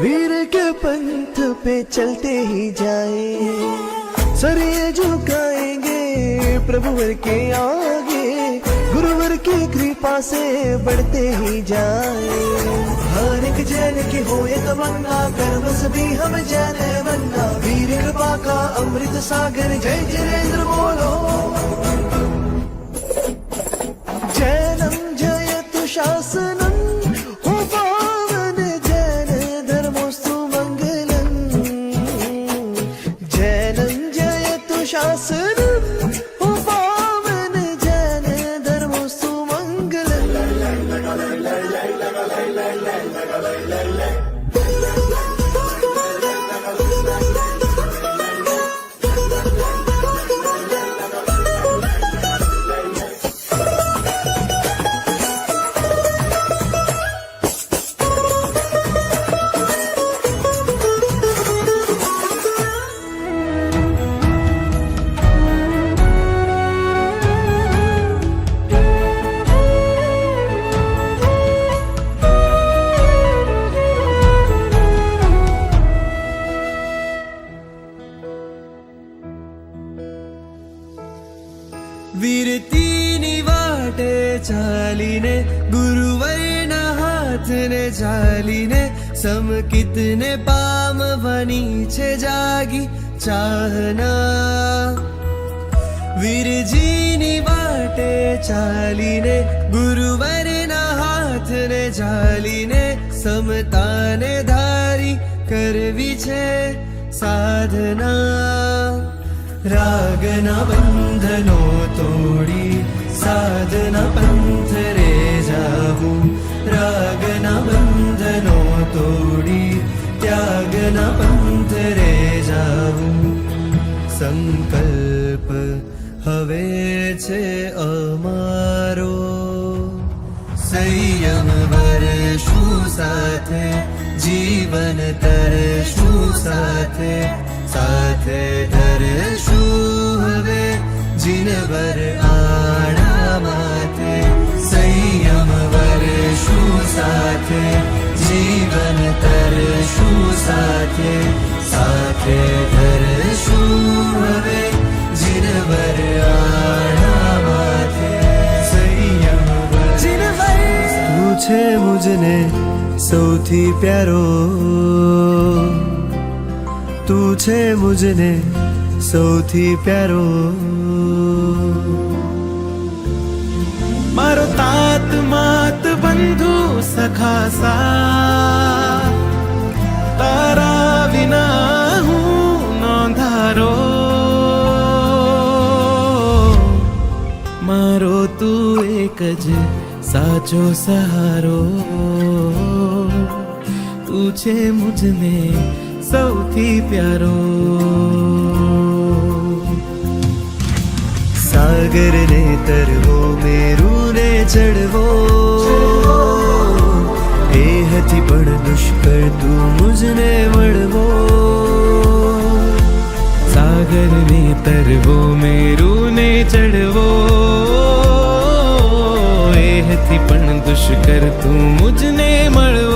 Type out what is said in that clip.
वीर के पंथ पे चलते ही जाए, सर ये झुकाएंगे प्रभुवर के आगे, गुरुवर की कृपा से बढ़ते ही जाए। हर एक जैन की हो ये तमन्ना, कर्म सभी हम जैन बनना, वीर कृपा का अमृत सागर, जय जिनेंद्र बोलो। जैनम जयतु शासनम, हो पावन जैन धर्मोस्तु मंगलम। जैनम जयतु शासनम, हो पावन जैन धर्मोस्तु मंगलम। વીરતીની વાટે ચાલીને, ગુરુવરના હાથને ચાલીને, સમકિતને પામવાની છે જાગી ચાહના। વીરજીની વાટે ચાલીને, ગુરુવરના હાથને ચાલીને, સમતાને ધારી કરવી છે સાધના। रागना बंधनो तोड़ी साधना पंथ रे जाऊं, रागना बंधनो तोड़ी त्यागना पंथ रे जाऊं। संकल्प हवे छे अमारो, संयम वर्षु साथे, जीवन तरशु साथे, साथे धरशु हवे जिनवर आड़ा माथे। संयम वर्षु साथे, जीवन तरशु साथे, साथे धरशु हवे जिनवर आड़ा माथे। संयम जिनवर तू छे मुझने सौथी प्यारो, तू छे मुझने सौथी प्यारो। मारो तात मात बंधु सखा सा, तारा विना हूँ नौंधारो। मारो तू एक ज साचो सहारो, तू छे मुझने सौथी प्यारो। सागर ने तरवो, मेरू ने चढ़वो, ए हथी पण दुष्कर तू मुझने मळवो। सागर ने तरवो, मेरू ने चढ़वो, ए हथी पण दुष्कर तू मुझने मळवो।